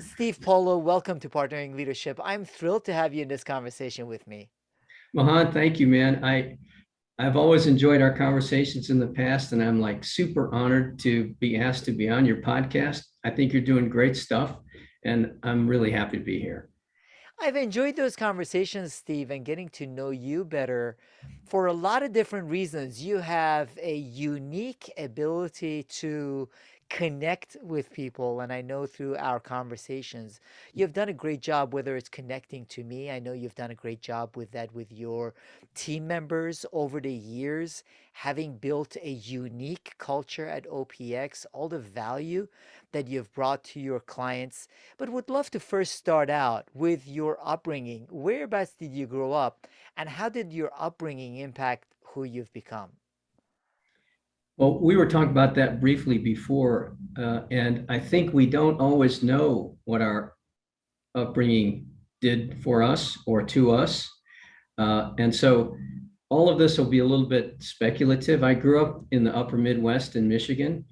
Steve Polo, welcome to Partnering Leadership. I'm thrilled to have you in this conversation with me. Mahan, thank you, man. I've always enjoyed our conversations in the past, and I'm like super honored to be asked to be on your podcast. I think you're doing great stuff, and I'm really happy to be here. I've enjoyed those conversations, Steve, and getting to know you better for a lot of different reasons. You have a unique ability to connect with people, and I know through our conversations, you've done a great job, whether it's connecting to me. I know you've done a great job with that with your team members over the years, having built a unique culture at OPX, all the value that you've brought to your clients, but would love to first start out with your upbringing. Whereabouts did you grow up, and how did your upbringing impact who you've become? Well, we were talking about that briefly before, and I think we don't always know what our upbringing did for us or to us. And so all of this will be a little bit speculative. I grew up in the upper Midwest in Michigan,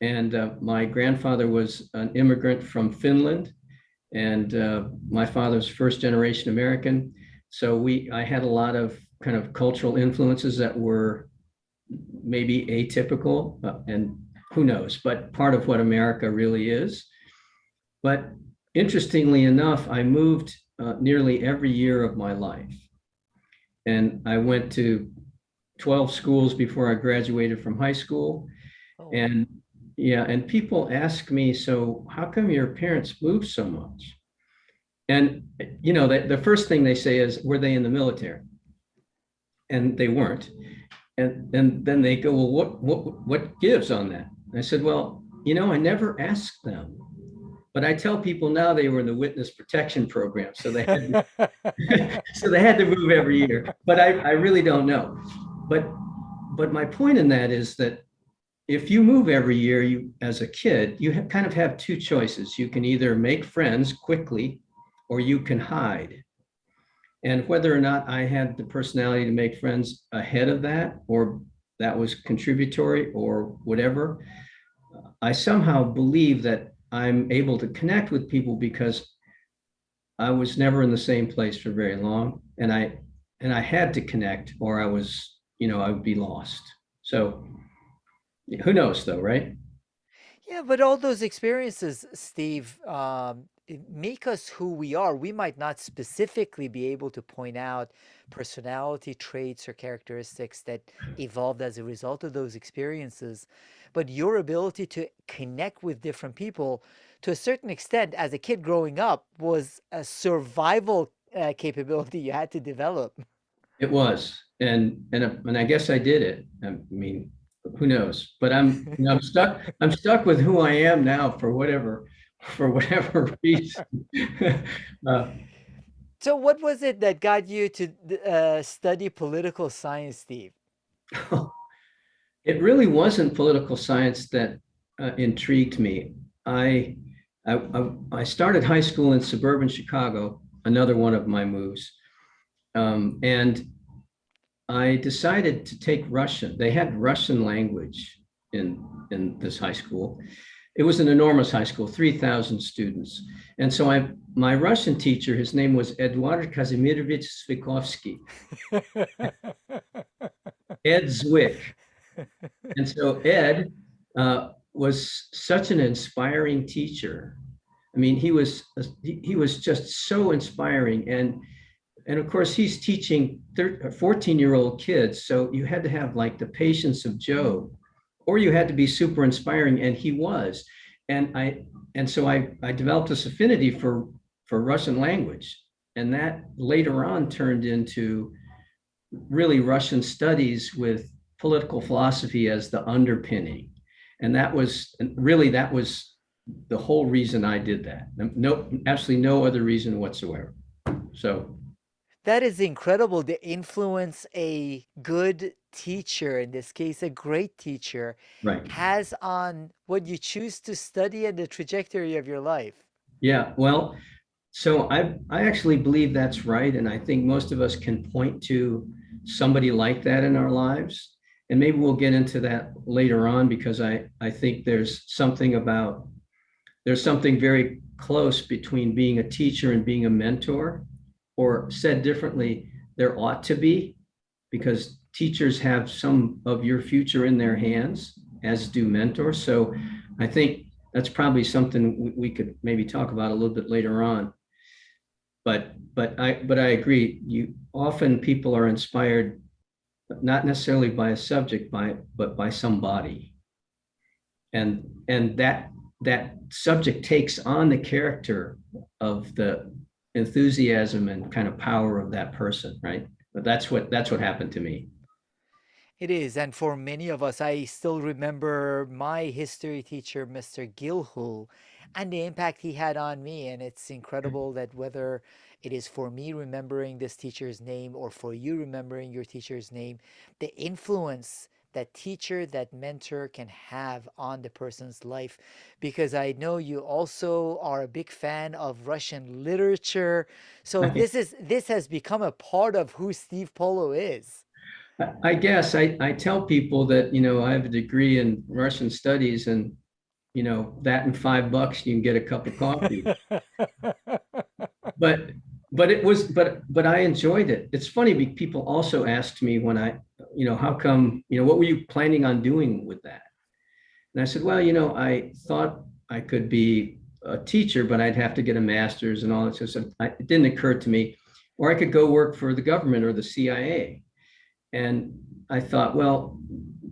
and my grandfather was an immigrant from Finland, and my father's first generation American. So I had a lot of kind of cultural influences that were maybe atypical, and who knows, but part of what America really is. But interestingly enough, I moved nearly every year of my life. And I went to 12 schools before I graduated from high school. Oh, wow. And yeah, and people ask me, so how come your parents moved so much? And the first thing they say is, were they in the military? And they weren't. And then they go, well, what gives on that? And I said, well, I never asked them. But I tell people now they were in the witness protection program, so they had so they had to move every year. But I really don't know. But my point in that is that if you move every year, you as a kid, you kind of have two choices. You can either make friends quickly, or you can hide. And whether or not I had the personality to make friends ahead of that, or that was contributory or whatever, I somehow believe that I'm able to connect with people because I was never in the same place for very long. And I had to connect, or I would be lost. So who knows though, right? Yeah, but all those experiences, Steve, make us who we are. We might not specifically be able to point out personality traits or characteristics that evolved as a result of those experiences, but your ability to connect with different people to a certain extent as a kid growing up was a survival capability you had to develop. It was. And I guess I did it. I mean, who knows? But I'm stuck with who I am now for whatever reason. uh, So, what was it that got you to study political science, Steve? it really wasn't political science that intrigued me. I started high school in suburban Chicago, another one of my moves. And I decided to take Russian. They had Russian language in this high school. It was an enormous high school, 3,000 students. And so my Russian teacher, his name was Eduard Kazimirovich Svikovsky, Ed Zwick. And so Ed was such an inspiring teacher. I mean, he was just so inspiring. And of course, he's teaching 14-year-old kids. So you had to have like the patience of Job, or you had to be super inspiring. And he was. And so I developed this affinity for Russian language. And that later on turned into really Russian studies with political philosophy as the underpinning. And that was the whole reason I did that. No, absolutely no other reason whatsoever. So That is incredible. The influence a good teacher, in this case, a great teacher, right. has on what you choose to study and the trajectory of your life. Yeah. Well, so I actually believe that's right. And I think most of us can point to somebody like that in our lives. And maybe we'll get into that later on because I think there's something very close between being a teacher and being a mentor, or said differently, there ought to be, because teachers have some of your future in their hands, as do mentors. So I think that's probably something we could maybe talk about a little bit later on. But I agree. You often people are inspired not necessarily by a subject, but by somebody, and that subject takes on the character of the enthusiasm and kind of power of that person, right? But that's what happened to me. It is, and for many of us, I still remember my history teacher, Mr. Gilhul, and the impact he had on me. And it's incredible that whether it is for me remembering this teacher's name or for you remembering your teacher's name, the influence that teacher, that mentor can have on the person's life. Because I know you also are a big fan of Russian literature. So this has become a part of who Steve Polo is. I guess I tell people that, I have a degree in Russian studies, and, that in $5 you can get a cup of coffee. But but I enjoyed it. It's funny, people also asked me when how come, what were you planning on doing with that? And I said, well, I thought I could be a teacher, but I'd have to get a master's and all that. So it didn't occur to me, or I could go work for the government or the CIA. And I thought, well,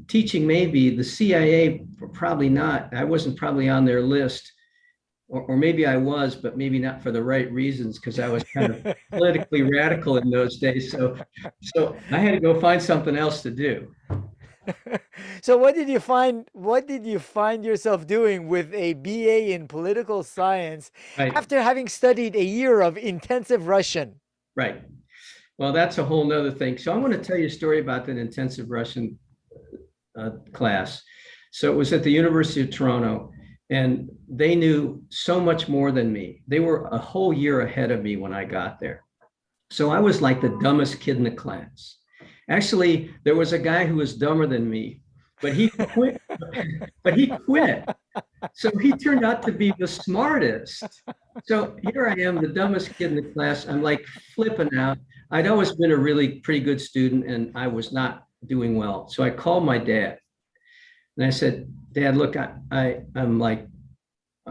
teaching maybe, the CIA probably not. I wasn't probably on their list, or maybe I was, but maybe not for the right reasons, because I was kind of politically radical in those days. So I had to go find something else to do. So what did you find yourself doing with a BA in political science Right, after having studied a year of intensive Russian? right. Well, that's a whole nother thing. So I want to tell you a story about that intensive Russian class. So it was at the University of Toronto, and they knew so much more than me. They were a whole year ahead of me when I got there. So I was like the dumbest kid in the class. Actually, there was a guy who was dumber than me, but he quit. But he quit. So he turned out to be the smartest. So here I am, the dumbest kid in the class. I'm like flipping out. I'd always been a really pretty good student, and I was not doing well. So I called my dad and I said, Dad, look, I'm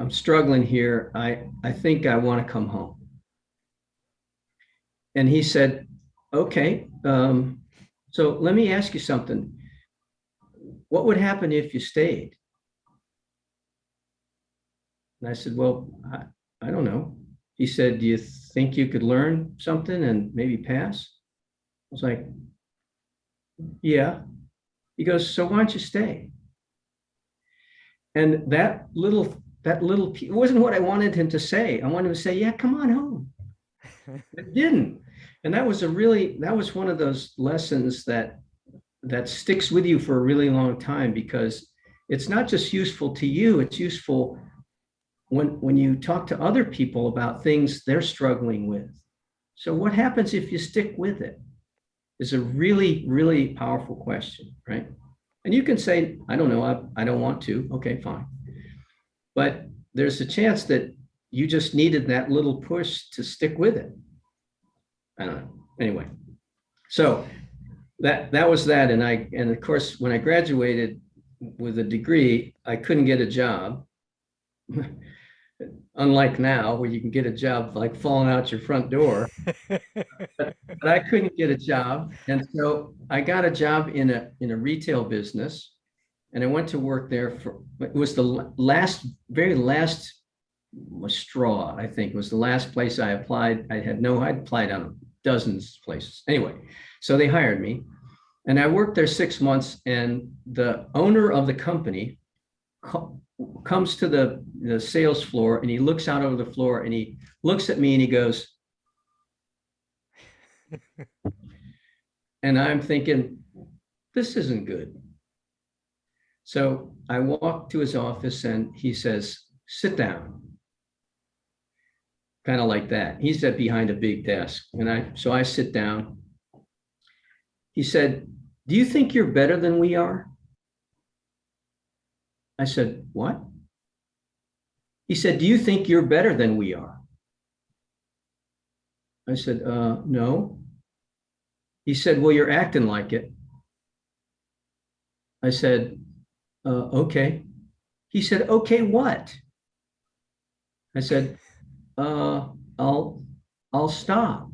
struggling here. I think I want to come home. And he said, okay, so let me ask you something. What would happen if you stayed? And I said, well, I don't know. He said, do you think you could learn something and maybe pass? I was like, yeah. He goes, so why don't you stay? And it wasn't what I wanted him to say. I wanted him to say, yeah, come on home. It didn't. And that was one of those lessons that sticks with you for a really long time, because it's not just useful to you, it's useful when you talk to other people about things they're struggling with. So what happens if you stick with it is a really, really powerful question, right? And you can say, I don't know, I don't want to. Okay, fine. But there's a chance that you just needed that little push to stick with it. I don't know. Anyway, so that was that. And of course, when I graduated with a degree, I couldn't get a job. Unlike now, where you can get a job like falling out your front door. But I couldn't get a job. And so I got a job in a retail business. And I went to work there it was the very last straw, I think. It was the last place I applied. I'd applied on dozens of places. Anyway, so they hired me. And I worked there 6 months. And the owner of the company comes to the sales floor, and he looks out over the floor, and he looks at me and he goes, and I'm thinking, this isn't good. So I walk to his office and he says, sit down. Kind of like that. He's behind a big desk. So I sit down. He said, do you think you're better than we are? I said, what? He said, do you think you're better than we are? I said, no. He said, well, you're acting like it. I said, okay. He said, okay, what? I said, uh, I'll, I'll stop.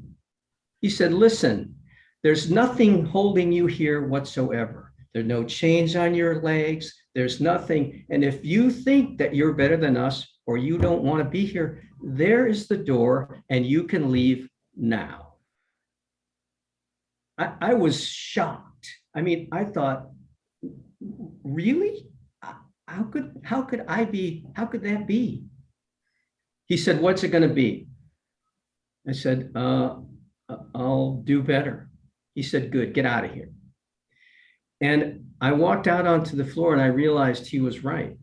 He said, listen, there's nothing holding you here whatsoever. There are no chains on your legs. There's nothing. And if you think that you're better than us or you don't want to be here, there is the door and you can leave now. I was shocked. I mean, I thought, really? How could that be? He said, what's it going to be? I said, I'll do better. He said, good, get out of here. And I walked out onto the floor and I realized he was right.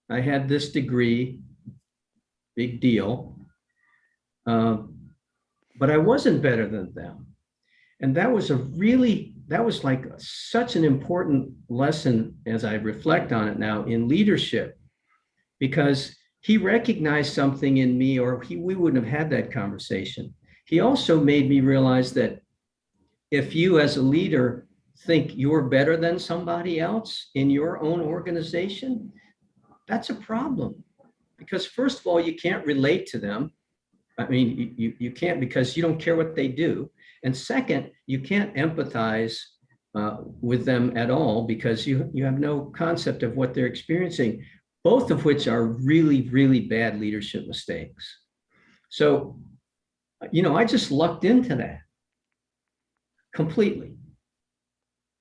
I had this degree, big deal, but I wasn't better than them. And that was like such an important lesson as I reflect on it now in leadership, because he recognized something in me, or we wouldn't have had that conversation. He also made me realize that if you as a leader think you're better than somebody else in your own organization, that's a problem. Because first of all, you can't relate to them. I mean, you can't, because you don't care what they do. And second, you can't empathize with them at all because you have no concept of what they're experiencing, both of which are really, really bad leadership mistakes. So, I just lucked into that completely.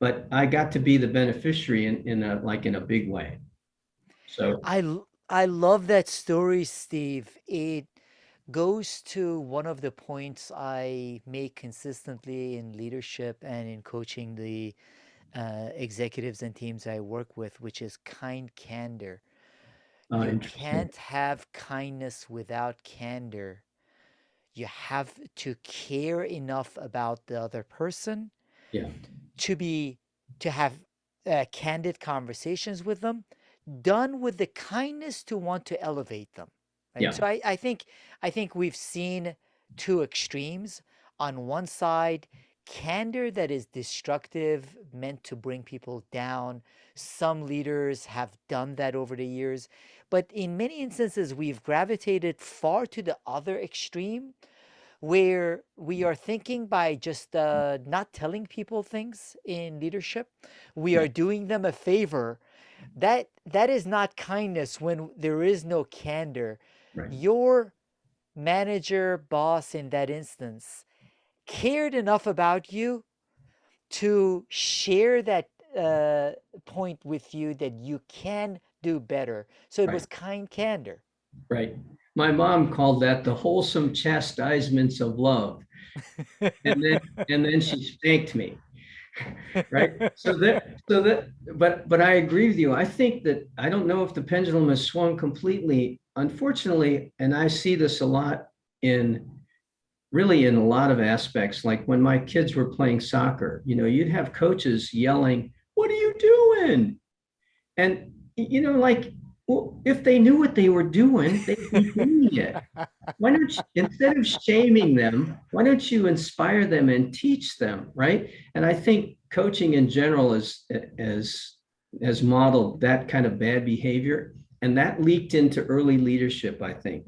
But I got to be the beneficiary in a big way. So I love that story, Steve. It goes to one of the points I make consistently in leadership and in coaching the executives and teams I work with, which is kind candor. You interesting. can't have kindness without candor. You have to care enough about the other person Yeah, to be to have candid conversations with them, done with the kindness to want to elevate them, right? yeah, So I think we've seen two extremes. On one side, candor that is destructive, meant to bring people down. Some leaders have done that over the years, but in many instances we've gravitated far to the other extreme, where we are thinking by just not telling people things in leadership, we yeah, are doing them a favor. That is not kindness when there is no candor. right, Your manager, boss in that instance, cared enough about you to share that uh, point with you that you can do better. So it was right, kind candor. right. My mom called that the wholesome chastisements of love. And then she spanked me. Right. But I agree with you. I think that I don't know if the pendulum has swung completely, unfortunately, and I see this a lot in really in a lot of aspects. Like when my kids were playing soccer, you'd have coaches yelling, "What are you doing?" And like, well, if they knew what they were doing, they'd be doing it. Why don't you, instead of shaming them, why don't you inspire them and teach them, right? And I think coaching in general has modeled that kind of bad behavior, and that leaked into early leadership, I think,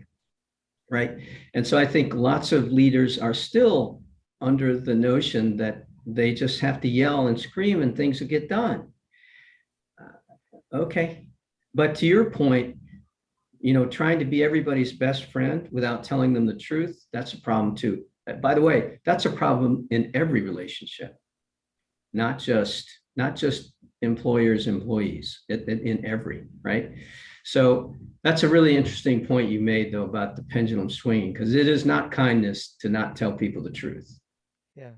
right? And so I think lots of leaders are still under the notion that they just have to yell and scream and things will get done. Okay. But to your point, trying to be everybody's best friend without telling them the truth, that's a problem too. By the way, that's a problem in every relationship, not just employers, employees, in every, right? So that's a really interesting point you made though about the pendulum swinging, because it is not kindness to not tell people the truth. Yeah.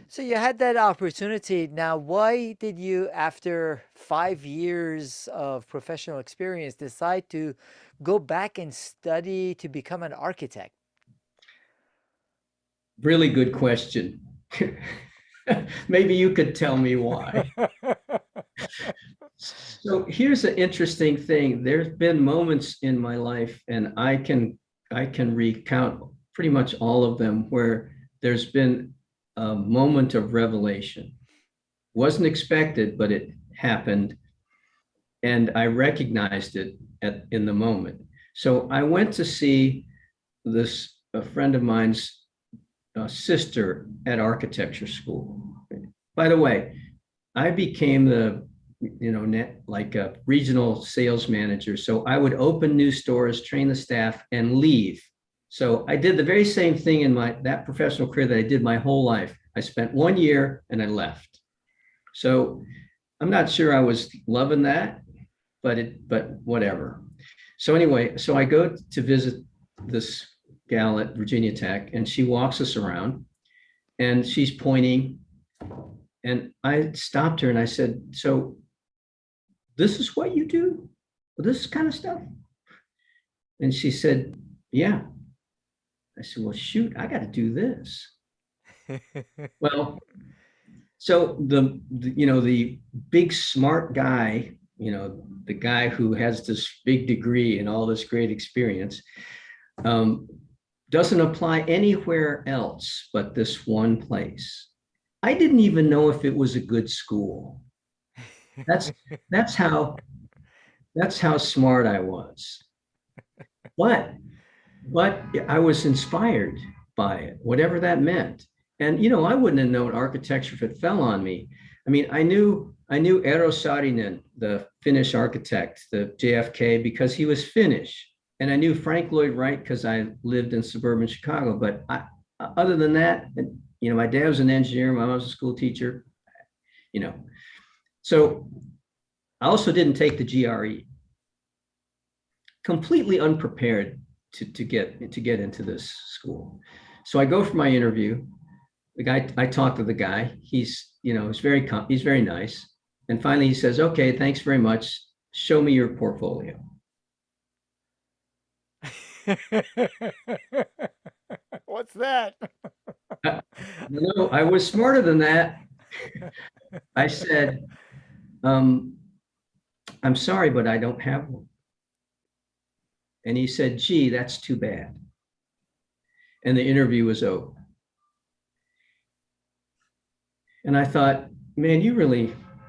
So you had that opportunity. Now, why did you, after 5 years of professional experience, decide to go back and study to become an architect? Really good question. Maybe you could tell me why. So here's an interesting thing. There's been moments in my life, and I can recount pretty much all of them where there's been a moment of revelation. Wasn't expected, but it happened, and I recognized it in the moment. So I went to see this a friend of mine's sister at architecture school. By the way, I became the like a regional sales manager. So I would open new stores, train the staff, and leave. So I did the very same thing in my that professional career that I did my whole life. I spent 1 year and I left. So I'm not sure I was loving that, but whatever. So anyway, so I go to visit this gal at Virginia Tech, and she walks us around, and she's pointing, and I stopped her and I said, "So this is what you do? This kind of stuff?" And she said, "Yeah." I said, "Well, shoot, I got to do this." Well, so the big smart guy, the guy who has this big degree and all this great experience, um, doesn't apply anywhere else but this one place. I didn't even know if it was a good school. That's that's how that's how smart I was. But but I was inspired by it, whatever that meant. And I wouldn't have known architecture if it fell on me. I mean, I knew Eero Saarinen, the Finnish architect, the JFK, because he was Finnish, and I knew Frank Lloyd Wright because I lived in suburban Chicago. But other than that, my dad was an engineer, my mom was a school teacher. You know, so I also didn't take the GRE. Completely unprepared to get into this school. So I go for my interview. I talked to the guy. He's very nice. And finally he says, "Okay, thanks very much. Show me your portfolio." What's that? I was smarter than that. I said, "I'm sorry, but I don't have one." And he said, "Gee, that's too bad." And the interview was over. And I thought, man, you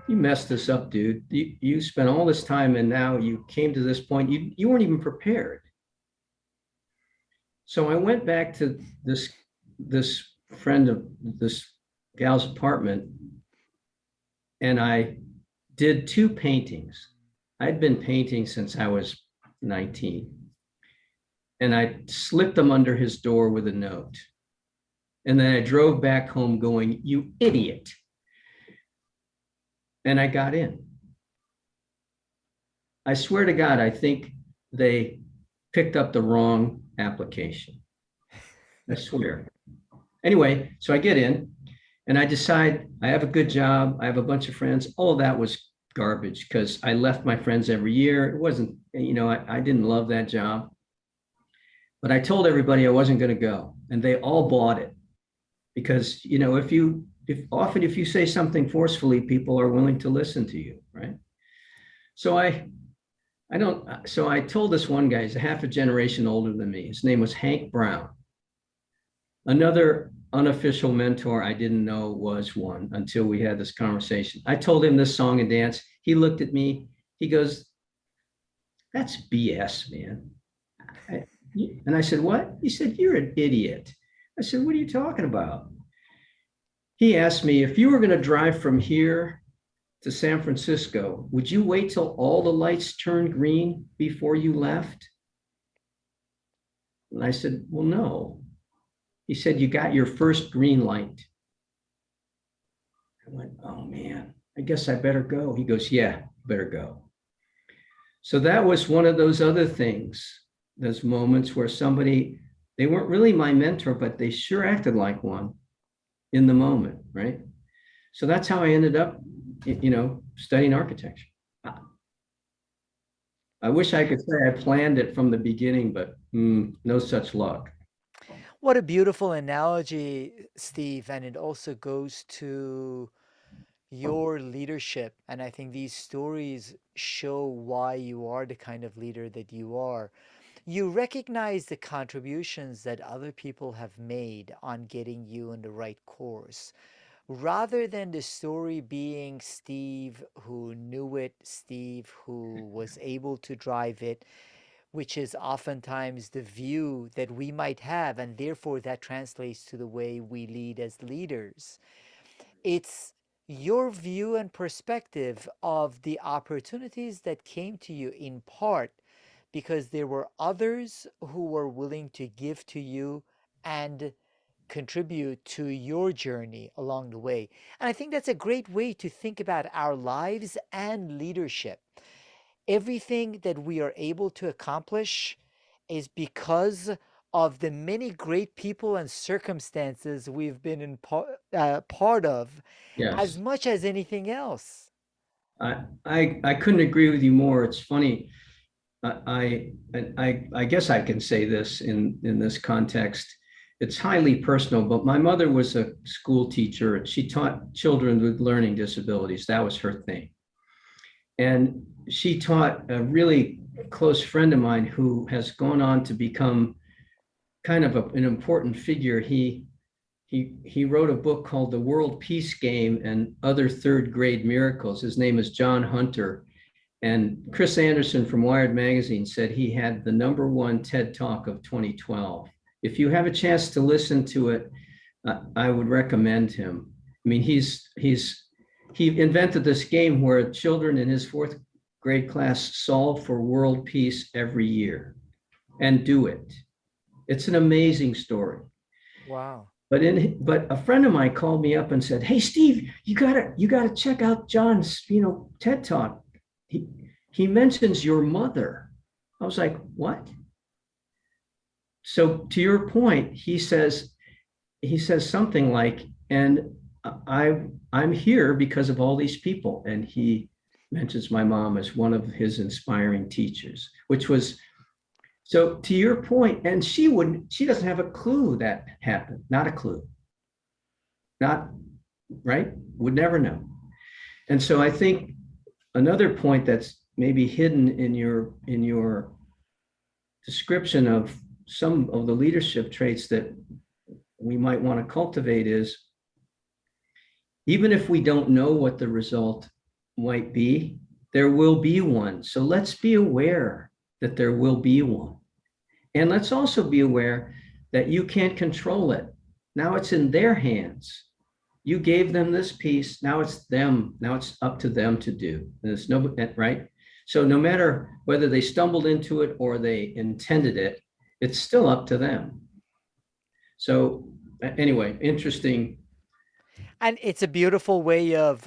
messed this up, dude. You spent all this time and now you came to this point. You weren't even prepared. So I went back to this friend of this gal's apartment, and I did two paintings. I'd been painting since I was 19. And I slipped them under his door with a note. And then I drove back home going, "You idiot." And I got in. I swear to God, I think they picked up the wrong application. I swear. Anyway, so I get in and I decide I have a good job. I have a bunch of friends. All of that was garbage because I left my friends every year. It wasn't, I didn't love that job. But I told everybody I wasn't going to go, and they all bought it because, if you say something forcefully, people are willing to listen to you, right? So I don't, so I told this one guy, he's a half a generation older than me. His name was Hank Brown. Another unofficial mentor I didn't know was one until we had this conversation. I told him this song and dance. He looked at me. He goes, "That's BS, man." And I said, "What?" He said, "You're an idiot." I said, "What are you talking about?" He asked me, "If you were going to drive from here to San Francisco, would you wait till all the lights turned green before you left?" And I said, "Well, no." He said, "You got your first green light." I went, "Oh man, I guess I better go." He goes, "Yeah, better go." So that was one of those other things, those moments where they weren't really my mentor, but they sure acted like one in the moment, right? So that's how I ended up, studying architecture. I wish I could say I planned it from the beginning, but no such luck. What a beautiful analogy, Steve. And it also goes to your leadership, and I think these stories show why you are the kind of leader that you are. You recognize the contributions that other people have made on getting you on the right course, rather than the story being Steve who knew it, Steve who was able to drive it, which is oftentimes the view that we might have, and therefore that translates to the way we lead as leaders. It's your view and perspective of the opportunities that came to you in part because there were others who were willing to give to you and contribute to your journey along the way. And I think that's a great way to think about our lives and leadership. Everything that we are able to accomplish is because of the many great people and circumstances we've been part of, as Yes. much as anything else. I couldn't agree with you more. It's funny. I guess I can say this in this context. It's highly personal, but my mother was a school teacher. She taught children with learning disabilities. That was her thing. And she taught a really close friend of mine who has gone on to become kind of an important figure. He wrote a book called The World Peace Game and Other Third Grade Miracles. His name is John Hunter. And Chris Anderson from Wired Magazine said he had the #1 TED Talk of 2012. If you have a chance to listen to it, I would recommend him. I mean, he invented this game where children in his fourth grade class solve for world peace every year and do it. It's an amazing story. Wow. But a friend of mine called me up and said, "Hey Steve, you gotta check out John's TED Talk. He mentions your mother." I was like, "What?" So to your point, he says something like, "And I'm here because of all these people," and he mentions my mom as one of his inspiring teachers, which was so to your point. And she doesn't have a clue that happened, not a clue, not right, would never know. And so I think another point that's maybe hidden in your description of some of the leadership traits that we might want to cultivate is, even if we don't know what the result might be, there will be one. So let's be aware that there will be one. And let's also be aware that you can't control it. Now it's in their hands. You gave them this piece. Now it's them. Now it's up to them to do. There's no, right? So no matter whether they stumbled into it or they intended it, it's still up to them. So anyway, interesting. And it's a beautiful way of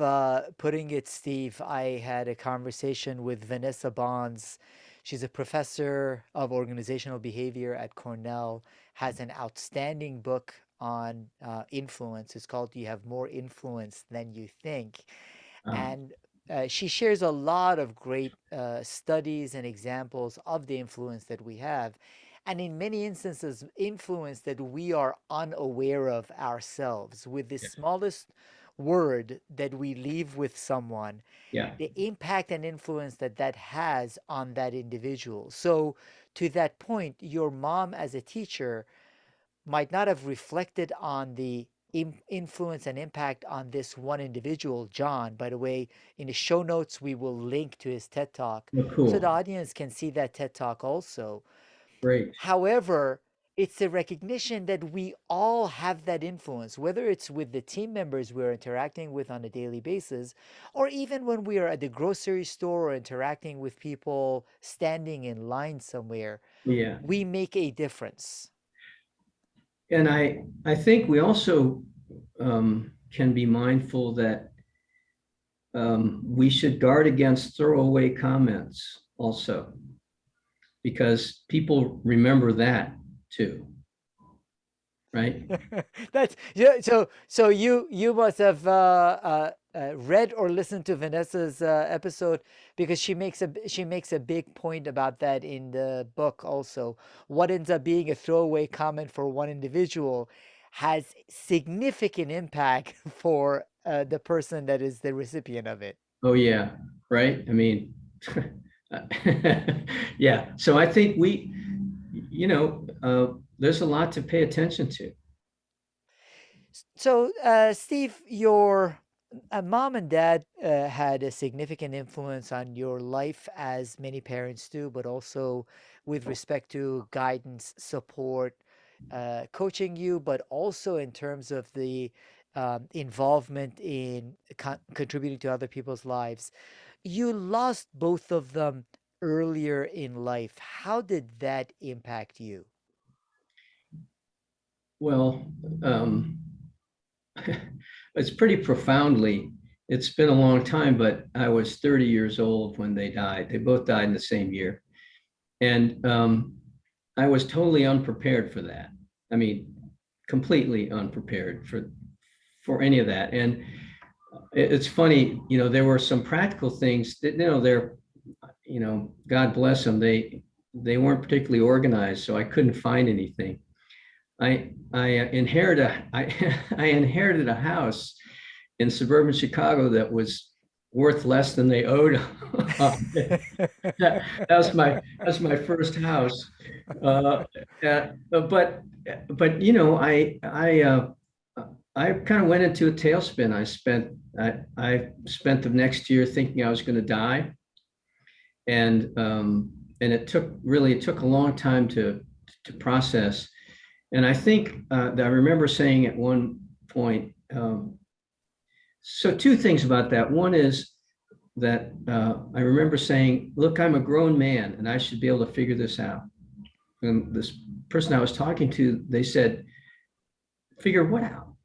putting it, Steve. I had a conversation with Vanessa Bonds. She's a professor of organizational behavior at Cornell, has an outstanding book on influence. It's called You Have More Influence Than You Think. Um, And she shares a lot of great studies and examples of the influence that we have. And in many instances, influence that we are unaware of ourselves. With the yeah, smallest word that we leave with someone, yeah, the impact and influence that that has on that individual. So, to that point, your mom as a teacher might not have reflected on the influence and impact on this one individual, John. By the way, in the show notes, we will link to his TED Talk well, so the cool, audience can see that TED Talk also. great. However, it's a recognition that we all have that influence, whether it's with the team members we're interacting with on a daily basis, or even when we are at the grocery store or interacting with people standing in line somewhere, Yeah, we make a difference. and I think we also can be mindful that we should guard against throwaway comments also, because people remember that too, right? That's yeah. So you must have read or listened to Vanessa's episode because she makes a big point about that in the book. Also, what ends up being a throwaway comment for one individual has significant impact for the person that is the recipient of it. Oh, yeah, right. I mean, yeah. So I think there's a lot to pay attention to. So, Steve, your mom and dad had a significant influence on your life, as many parents do, but also with respect to guidance, support, coaching you, but also in terms of the involvement in contributing to other people's lives. You lost both of them earlier in life. How did that impact you? Well, it's pretty profoundly. It's been a long time, but I was 30 years old when they died. They both died in the same year. And I was totally unprepared for that. I mean, completely unprepared for any of that. And it's funny, there were some practical things that, God bless them, they weren't particularly organized, so I couldn't find anything. I inherited I inherited a house in suburban Chicago that was worth less than they owed. That's my first house. Uh, but I kind of went into a tailspin. I spent the next year thinking I was going to die, and it took a long time to process. And I think that I remember saying at one point. So two things about that. One is that I remember saying, "Look, I'm a grown man, and I should be able to figure this out." And this person I was talking to, they said, "Figure what out?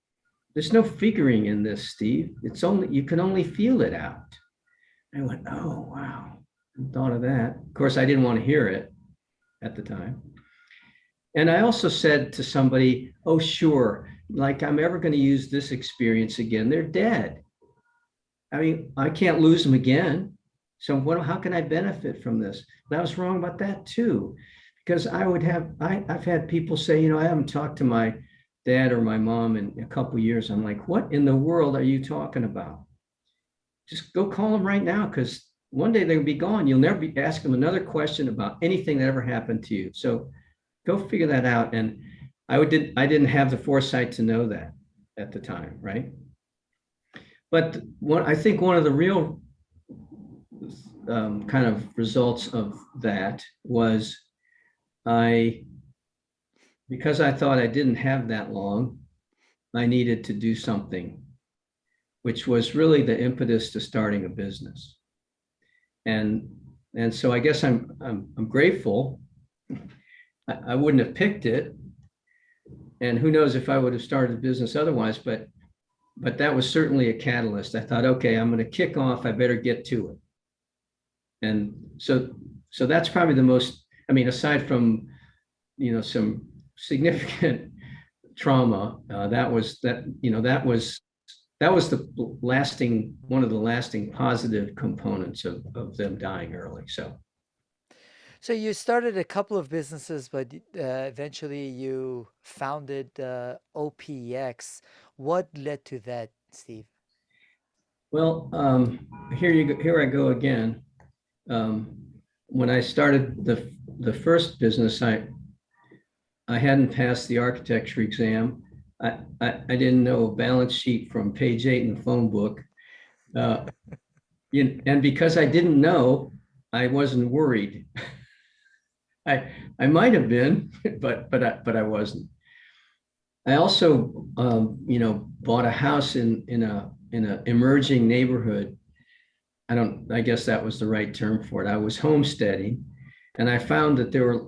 There's no figuring in this, Steve. It's only you can only feel it out." I went, "Oh, wow." I thought of that. Of course, I didn't want to hear it at the time. And I also said to somebody, "Oh, sure, like I'm ever going to use this experience again. They're dead. I mean, I can't lose them again. So how can I benefit from this?" And I was wrong about that too, because I've had people say, I haven't talked to my dad or my mom in a couple of years. I'm like, what in the world are you talking about? Just go call them right now, because one day they'll be gone. You'll never be ask them another question about anything that ever happened to you. So go figure that out. And I didn't have the foresight to know that at the time, right? But I think one of the real kind of results of that was I, because I thought I didn't have that long, I needed to do something, which was really the impetus to starting a business. And so I guess I'm grateful. I wouldn't have picked it, and who knows if I would have started a business otherwise. But that was certainly a catalyst. I thought, okay, I'm going to kick off. I better get to it. And so that's probably the most. I mean, aside from some significant trauma, that was the lasting one of the lasting positive components of them dying early. So So you started a couple of businesses, but eventually you founded OPX. What led to that, Steve? well, here I go again. Um, when I started the first business, I hadn't passed the architecture exam. I didn't know a balance sheet from page 8 in the phone book. Uh, and because I didn't know, I wasn't worried. I might have been, but I wasn't. I also bought a house in a emerging neighborhood. I guess that was the right term for it. I was homesteading, and I found that there were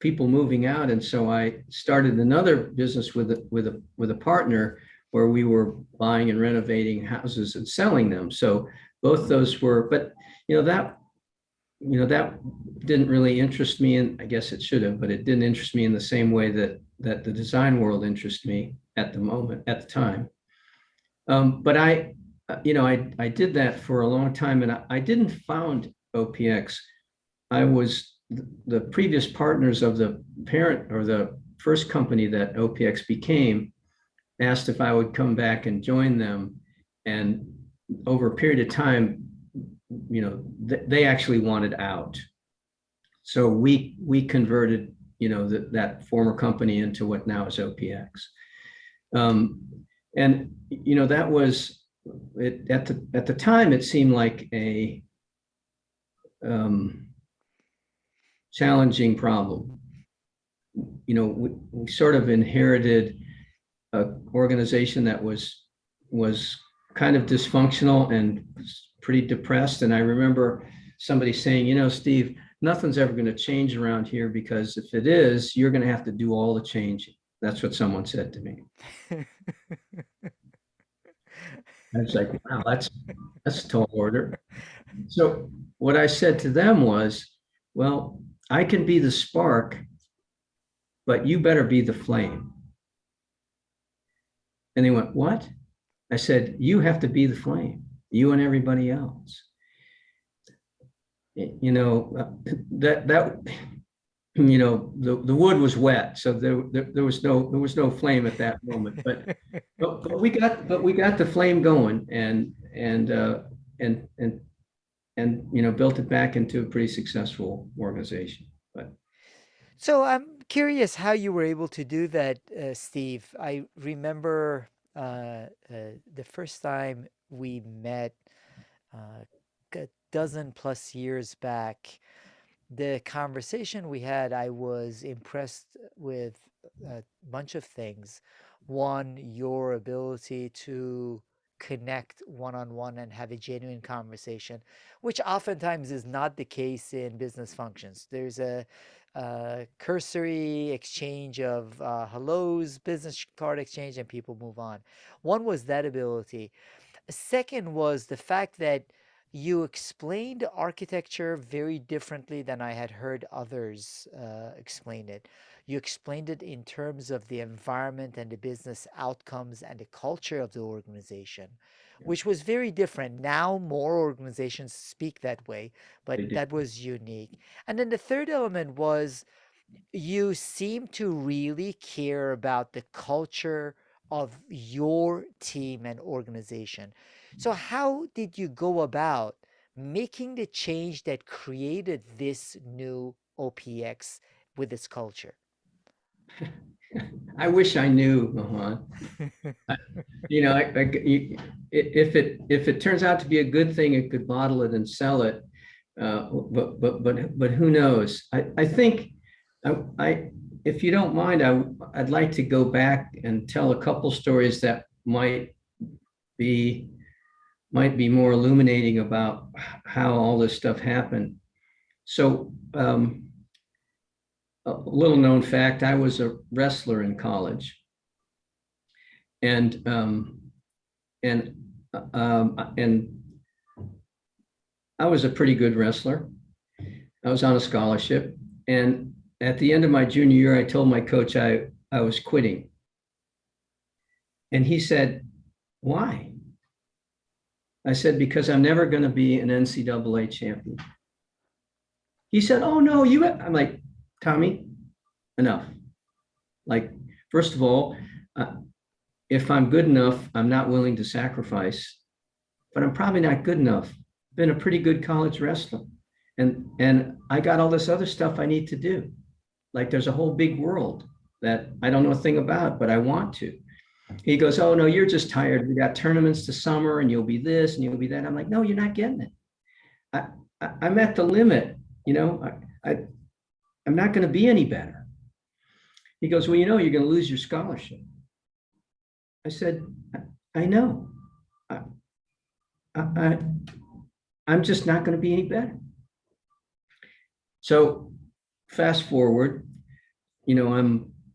people moving out, and so I started another business with a partner where we were buying and renovating houses and selling them. So both those were, but that didn't really interest me, and I guess it should have, but it didn't interest me in the same way that the design world interested me at the time. But I did that for a long time, and I didn't found OPX. I was the previous partners of the parent or the first company that OPX became. asked if I would come back and join them. And over a period of time, they actually wanted out. So we converted, that former company into what now is OPX. And that was it at the time. It seemed like a challenging problem. We sort of inherited an organization that was kind of dysfunctional and pretty depressed. And I remember somebody saying, Steve, nothing's ever going to change around here, because if it is, you're going to have to do all the changing. That's what someone said to me. I was like, wow, that's a tall order. So what I said to them was, well, I can be the spark, but you better be the flame. And they went, what? I said, you have to be the flame, you and everybody else. The wood was wet, so there was no flame at that moment. But we got the flame going, and built it back into a pretty successful organization. But So I'm curious how you were able to do that, Steve. I remember the first time we met a dozen plus years back. The conversation we had, I was impressed with a bunch of things. One, your ability to connect one on one and have a genuine conversation, which oftentimes is not the case in business functions. There's a cursory exchange of hellos, business card exchange, and people move on. One was that ability. Second was the fact that you explained architecture very differently than I had heard others explain it. You explained it in terms of the environment and the business outcomes and the culture of the organization, yeah, which was very different. Now, more organizations speak that way, but they do. that was unique. And then the third element was you seem to really care about the culture of your team and organization. So, how did you go about making the change that created this new OPX with its culture? I wish I knew, Mahan. If it turns out to be a good thing, it could bottle it and sell it. But who knows? I think if you don't mind, I'd like to go back and tell a couple stories that be more illuminating about how all this stuff happened. So, a little known fact: I was a wrestler in college, and and I was a pretty good wrestler. I was on a scholarship, and at the end of my junior year, I told my coach I was quitting, and he said, "Why?" I said, "Because I'm never going to be an NCAA champion." He said, "Oh no, you." I'm like, "Tommy, enough. Like, first of all, if I'm good enough, I'm not willing to sacrifice, but I'm probably not good enough. Been a pretty good college wrestler, and I got all this other stuff I need to do. Like, there's a whole big world that I don't know a thing about, but I want to." He goes, "Oh no, you're just tired. We got tournaments this summer, and you'll be this and you'll be that." I'm like, "No, you're not getting it. I'm at the limit. I'm not going to be any better." He goes, "Well, you're going to lose your scholarship." I said, "I know. I, I, I'm just not going to be any better." So fast forward,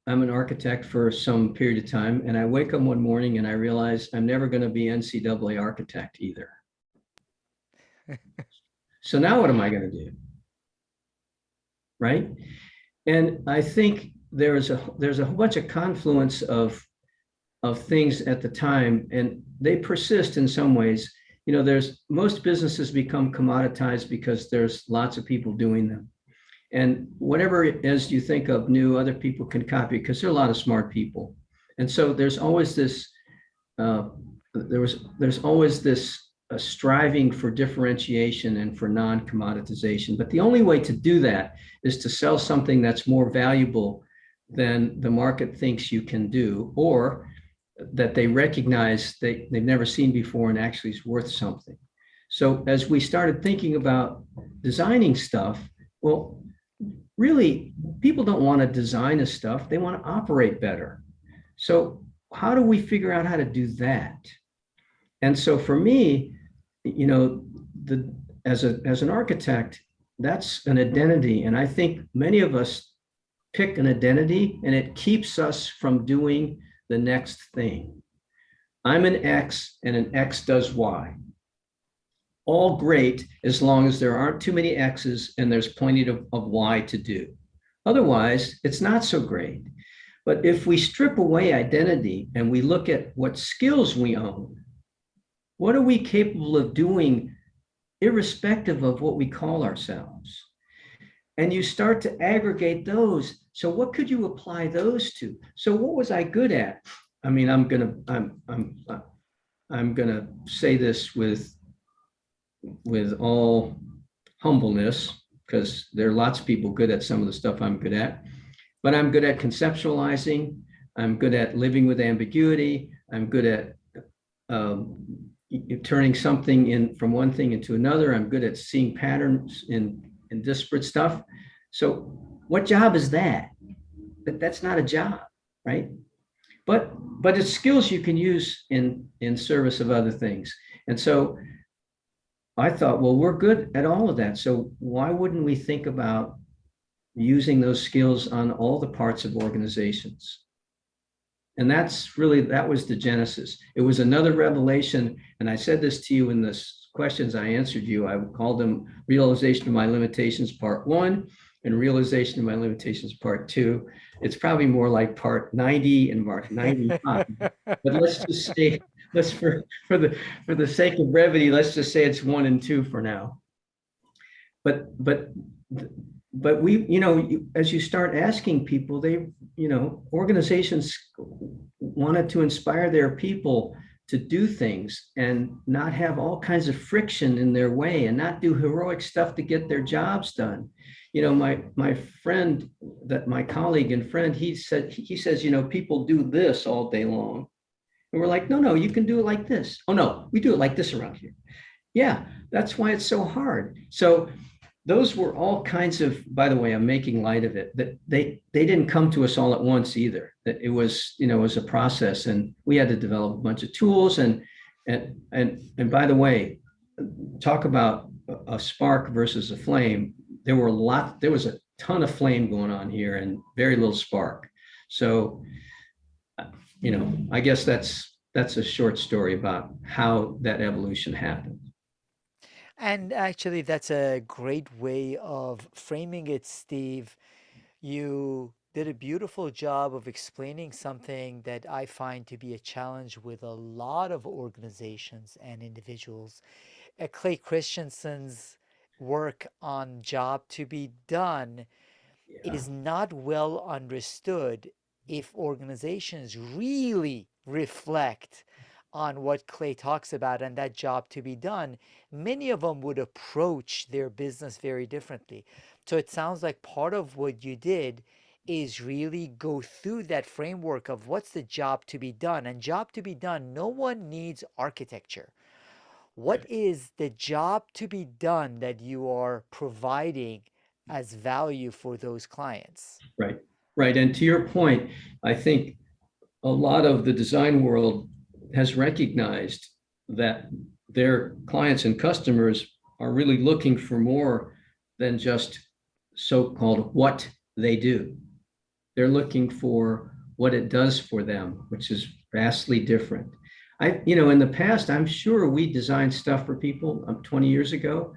I'm an architect for some period of time, and I wake up one morning and I realize I'm never going to be NCAA architect either. So now what am I going to do? Right? And I think there's a whole bunch of confluence of things at the time, and they persist in some ways. There's most businesses become commoditized because there's lots of people doing them. And whatever as you think of new, other people can copy, because there are a lot of smart people. And so there's always this, uh, there's always this striving for differentiation and for non-commoditization. But the only way to do that is to sell something that's more valuable than the market thinks you can do, or that they recognize they've never seen before and actually is worth something. So as we started thinking about designing stuff, well, really, people don't want to design this stuff, they want to operate better. So how do we figure out how to do that? And so for me, you know, the as an architect, that's an identity. And I think many of us pick an identity and it keeps us from doing the next thing. I'm an X and an X does Y. All great as long as there aren't too many X's and there's plenty of Y to do. Otherwise, it's not so great. But if we strip away identity and we look at what skills we own, what are we capable of doing irrespective of what we call ourselves? And you start to aggregate those. So what could you apply those to? So what was I good at? I mean, I'm gonna say this with all humbleness, because there are lots of people good at some of the stuff I'm good at, but I'm good at conceptualizing. I'm good at living with ambiguity. I'm good at turning something in from one thing into another. I'm good at seeing patterns in disparate stuff. So what job is that? But that's not a job, right? But it's skills you can use in service of other things. And so I thought, well, we're good at all of that. So why wouldn't we think about using those skills on all the parts of organizations? And that was the genesis. It was another revelation. And I said this to you in the questions I answered you. I called them realization of my limitations part 1 and realization of my limitations part 2. It's probably more like part 90 and part 95. But let's just say, for the sake of brevity, let's just say it's 1 and 2 for now. But we, as you start asking people, organizations wanted to inspire their people to do things and not have all kinds of friction in their way and not do heroic stuff to get their jobs done. My friend, my colleague and friend, he says, people do this all day long. And we're like, no, you can do it like this. Oh no, we do it like this around here. Yeah, that's why it's so hard. So those were all kinds of, by the way, I'm making light of it, that they didn't come to us all at once either. That it was a process, and we had to develop a bunch of tools. And by the way, talk about a spark versus a flame. There was a ton of flame going on here and very little spark. So, I guess that's a short story about how that evolution happened. And actually, that's a great way of framing it, Steve. You did a beautiful job of explaining something that I find to be a challenge with a lot of organizations and individuals. Clay Christensen's work on Job to Be Done Yeah. is not well understood if organizations really reflect on what Clay talks about and that job to be done. Many of them would approach their business very differently. So it sounds like part of what you did is really go through that framework of what's the job to be done. And job to be done, no one needs architecture. What Right. is the job to be done that you are providing as value for those clients? Right. Right. And to your point, I think a lot of the design world has recognized that their clients and customers are really looking for more than just so-called what they do. They're looking for what it does for them, which is vastly different. In the past, I'm sure we designed stuff for people 20 years ago,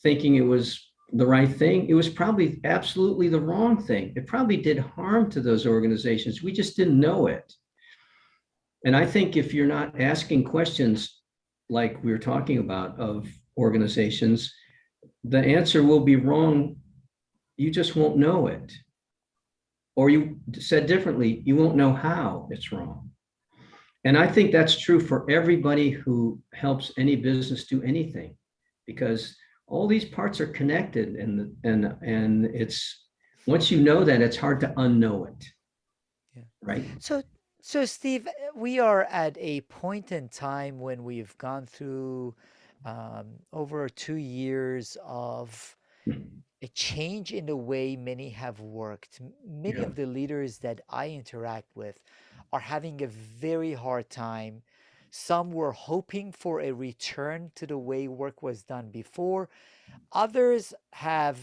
thinking it was the right thing. It was probably absolutely the wrong thing. It probably did harm to those organizations. We just didn't know it. And I think if you're not asking questions like we were talking about of organizations, the answer will be wrong. You just won't know it. or you said differently, you won't know how it's wrong. And I think that's true for everybody who helps any business do anything, because all these parts are connected, and it's, once you know that, it's hard to unknow it, Yeah. right? So, so Steve, we are at a point in time when we've gone through over 2 years of a change in the way many have worked. Many Yeah, of the leaders that I interact with are having a very hard time. Some were hoping for a return to the way work was done before. Others have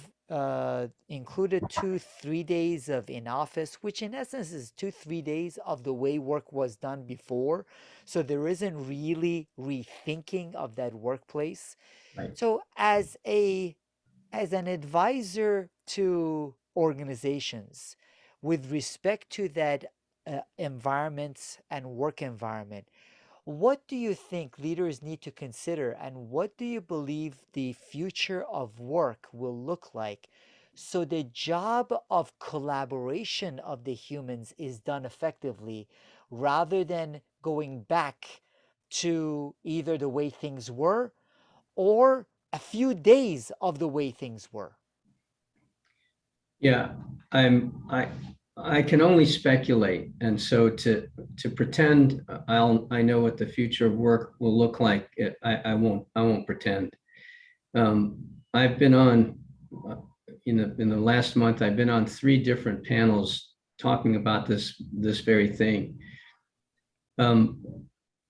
included 2, 3 days of in office, which in essence is 2, 3 days of the way work was done before. So there isn't really rethinking of that workplace. right. So as an advisor to organizations with respect to that environment and work environment, what do you think leaders need to consider, and what do you believe the future of work will look like so the job of collaboration of the humans is done effectively rather than going back to either the way things were or a few days of the way things were? Yeah, I can only speculate, and so to pretend I know what the future of work will look like, I won't pretend. I've been on, in the last month, I've been on 3 different panels talking about this very thing. Um,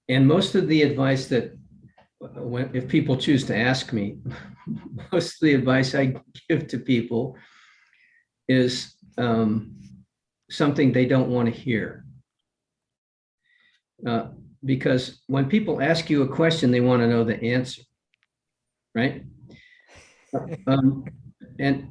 and most of the advice that, if people choose to ask me, most of the advice I give to people is something they don't want to hear. Uh, because when people ask you a question, they want to know the answer, right? Um, and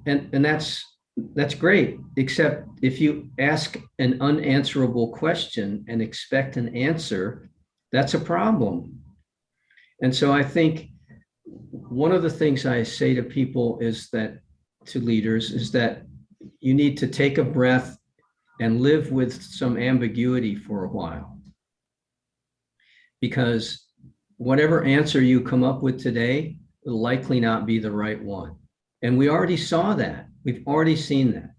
that's great, except if you ask an unanswerable question and expect an answer, that's a problem. And so I think one of the things I say to people is that, to leaders, is that you need to take a breath and live with some ambiguity for a while, because whatever answer you come up with today will likely not be the right one. And we already saw that. We've already seen that.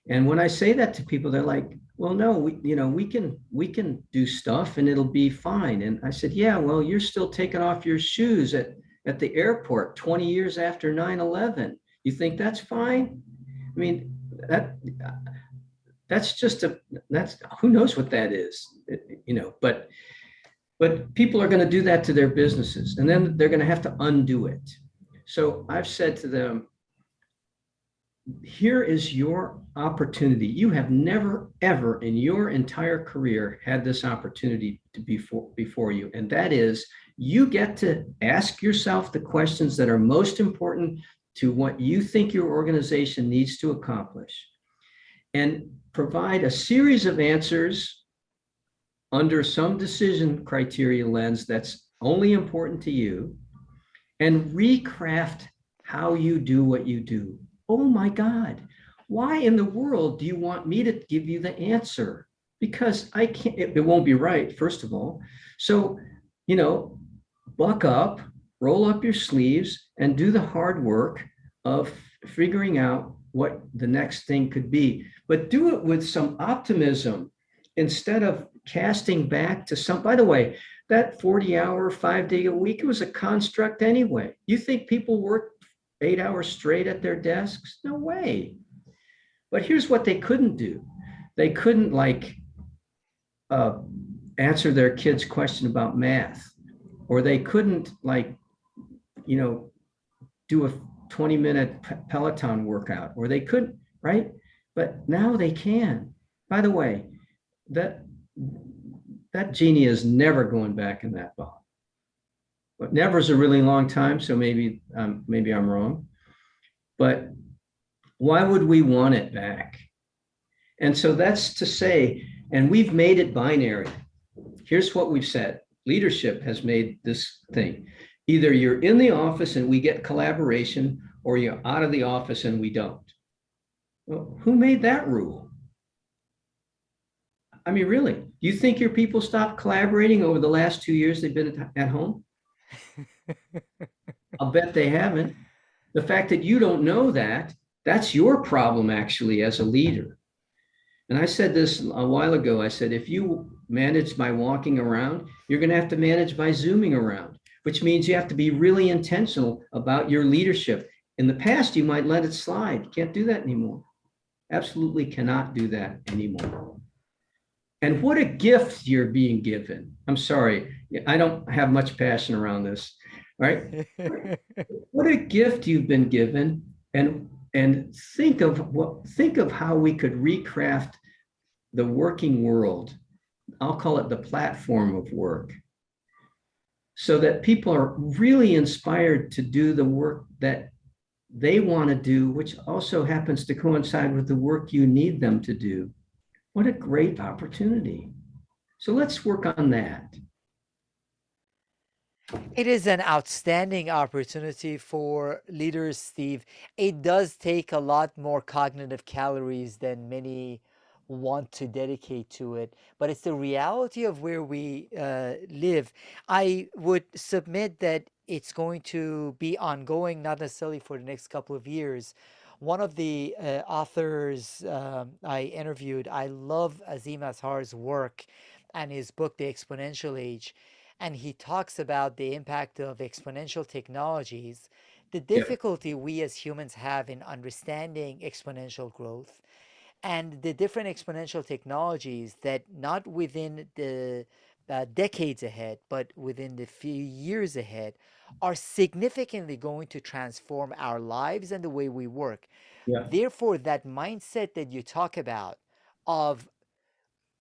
And when I say that to people, they're like, well, no, we can do stuff and it'll be fine. And I said, yeah, well, you're still taking off your shoes at the airport 20 years after 9/11. You think that's fine? I mean, that's just that's, who knows what that is, but people are going to do that to their businesses, and then they're going to have to undo it. So I've said to them, here is your opportunity. You have never, ever in your entire career had this opportunity to be before you. And that is, you get to ask yourself the questions that are most important to what you think your organization needs to accomplish, and provide a series of answers under some decision criteria lens that's only important to you, and recraft how you do what you do. Oh my God, why in the world do you want me to give you the answer? Because I can't, it won't be right, first of all. So, you know, buck up, roll up your sleeves, and do the hard work of figuring out what the next thing could be. But do it with some optimism instead of casting back to some, by the way, that 40-hour, 5-day a week, it was a construct anyway. You think people work 8 hours straight at their desks? No way. But here's what they couldn't do. They couldn't uh, answer their kids' question about math, or they couldn't do a 20-minute Peloton workout, or they couldn't, right? But now they can. By the way, that genie is never going back in that bottle. But never is a really long time, so maybe I'm wrong. But why would we want it back? And so that's to say, and we've made it binary. Here's what we've said. Leadership has made this thing. Either you're in the office and we get collaboration, or you're out of the office and we don't. Well, who made that rule? I mean, really, do you think your people stopped collaborating over the last 2 years they've been at home? I'll bet they haven't. The fact that you don't know that, that's your problem actually as a leader. And I said this a while ago. I said, if you manage by walking around, you're going to have to manage by zooming around, which means you have to be really intentional about your leadership. In the past, you might let it slide. You can't do that anymore. Absolutely cannot do that anymore. And what a gift you're being given. I'm sorry, I don't have much passion around this, right? What a gift you've been given, and think of how we could recraft the working world. I'll call it the platform of work, so that people are really inspired to do the work that they want to do, which also happens to coincide with the work you need them to do. What a great opportunity. So let's work on that. It is an outstanding opportunity for leaders, Steve. It does take a lot more cognitive calories than many want to dedicate to it, but it's the reality of where we live. I would submit that it's going to be ongoing, not necessarily for the next couple of years. One of the authors I interviewed, I love Azim Azhar's work and his book, The Exponential Age, and he talks about the impact of exponential technologies, the Yeah, difficulty we as humans have in understanding exponential growth, and the different exponential technologies that not within the decades ahead, but within the few years ahead, are significantly going to transform our lives and the way we work. yeah, Therefore, that mindset that you talk about of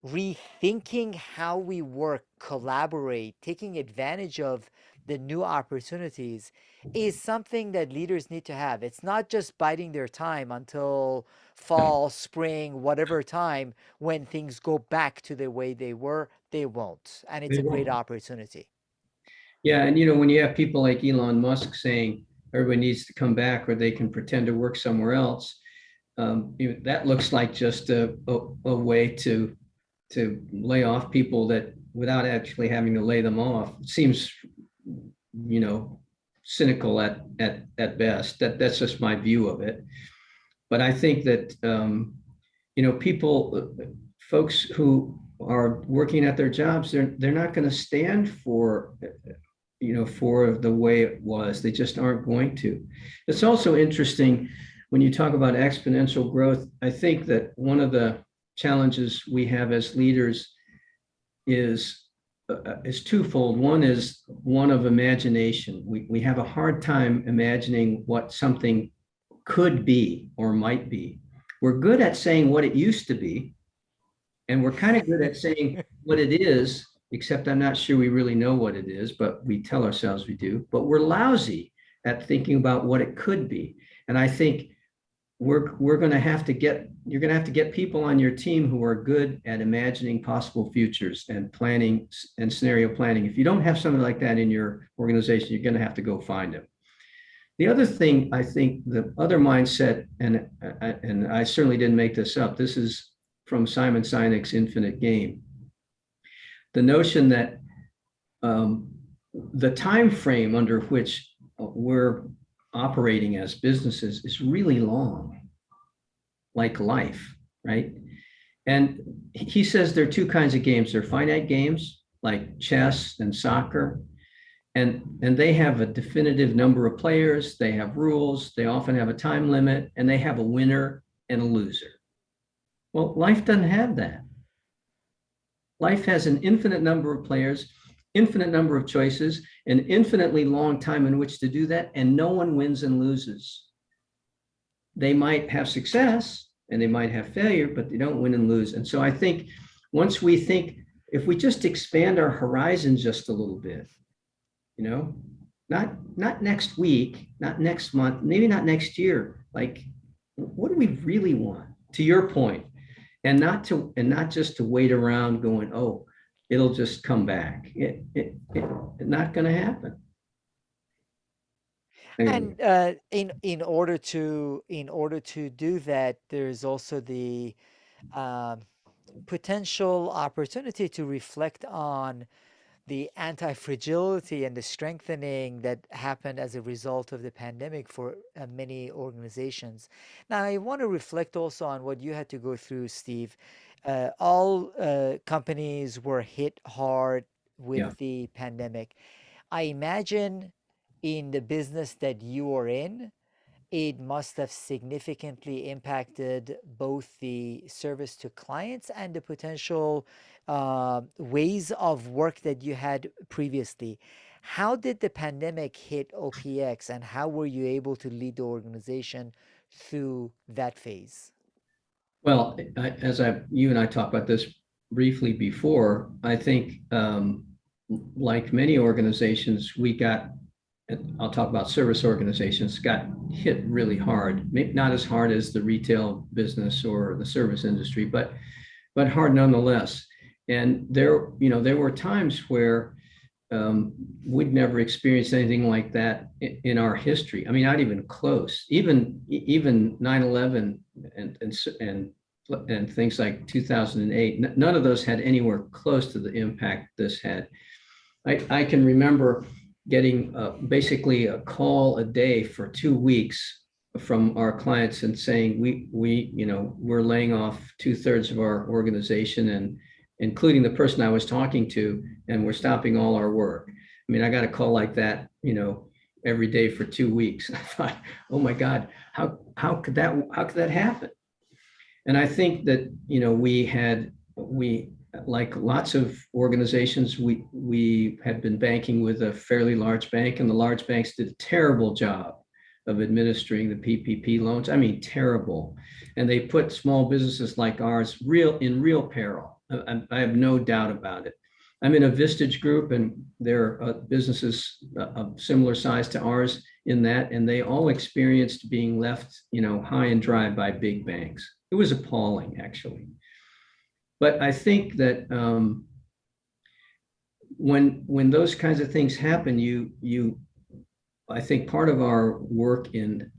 rethinking how we work, collaborate, taking advantage of the new opportunities is something that leaders need to have. It's not just biding their time until yeah. fall, spring, whatever time when things go back to the way they were, they won't. And it's They a great won't. opportunity. Yeah, and when you have people like Elon Musk saying everybody needs to come back or they can pretend to work somewhere else, that looks like just a way to lay off people that without actually having to lay them off. It seems, you know, cynical at best. That's just my view of it. But I think that people, folks who are working at their jobs, they're not going to stand for the way it was. They just aren't going to. It's also interesting when you talk about exponential growth. I think that one of the challenges we have as leaders is is twofold. One is one of imagination. We have a hard time imagining what something could be or might be. We're good at saying what it used to be, and we're kind of good at saying what it is, except I'm not sure we really know what it is, but we tell ourselves we do. But we're lousy at thinking about what it could be. And I think we're going to have to get you're going to have to get people on your team who are good at imagining possible futures and planning and scenario planning. If you don't have something like that in your organization, you're going to have to go find them. The other thing, I think, the other mindset, and I certainly didn't make this up. This is from Simon Sinek's Infinite Game. The notion that um, the time frame under which we're operating as businesses is really long, like life, right? And he says there are two kinds of games. There are finite games like chess and soccer, and they have a definitive number of players. They have rules. They often have a time limit, and they have a winner and a loser. Well, life doesn't have that. Life has an infinite number of players, infinite number of choices, an infinitely long time in which to do that, and no one wins and loses. They might have success and they might have failure, but they don't win and lose. And so I think once we think, if we just expand our horizon just a little bit, you know, not next week, not next month, maybe not next year, like what do we really want? To your point, and not just to wait around going, oh, it'll just come back. It not going to happen anyway. And in order to do that, there's also the um, potential opportunity to reflect on the anti-fragility and the strengthening that happened as a result of the pandemic for many organizations. Now, I want to reflect also on what you had to go through, Steve. All companies were hit hard Yeah. with the pandemic. I imagine in the business that you are in, it must have significantly impacted both the service to clients and the potential ways of work that you had previously. How did the pandemic hit OPX, and how were you able to lead the organization through that phase? Well, you and I talked about this briefly before, I think like many organizations, we got, and I'll talk about service organizations, got hit really hard. Maybe not as hard as the retail business or the service industry, but hard nonetheless. And there were times where we'd never experienced anything like that in our history. I mean, not even close. Even 9/11 and things like 2008. None of those had anywhere close to the impact this had. I can remember getting basically a call a day for 2 weeks from our clients and saying we're laying off 2/3 of our organization, and including the person I was talking to, and we're stopping all our work. I mean, I got a call like that, every day for 2 weeks. I thought, oh my God, how could that happen? And I think that we like lots of organizations, we had been banking with a fairly large bank, and the large banks did a terrible job of administering the PPP loans. I mean, terrible. And they put small businesses like ours in real peril. I have no doubt about it. I'm in a Vistage group, and there are businesses of similar size to ours in that, and they all experienced being left, high and dry by big banks. It was appalling, actually. But I think that when those kinds of things happen, I think part of our work in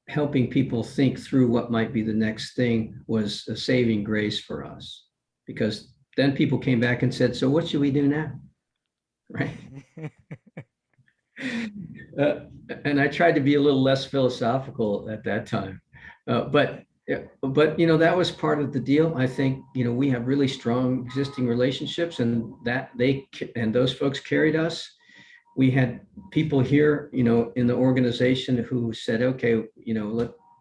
helping people think through what might be the next thing was a saving grace for us, because then people came back and said, "So what should we do now?" Right? Uh, and I tried to be a little less philosophical at that time, but that was part of the deal. I think we have really strong existing relationships, and those folks carried us. We had people here, in the organization who said, "Okay,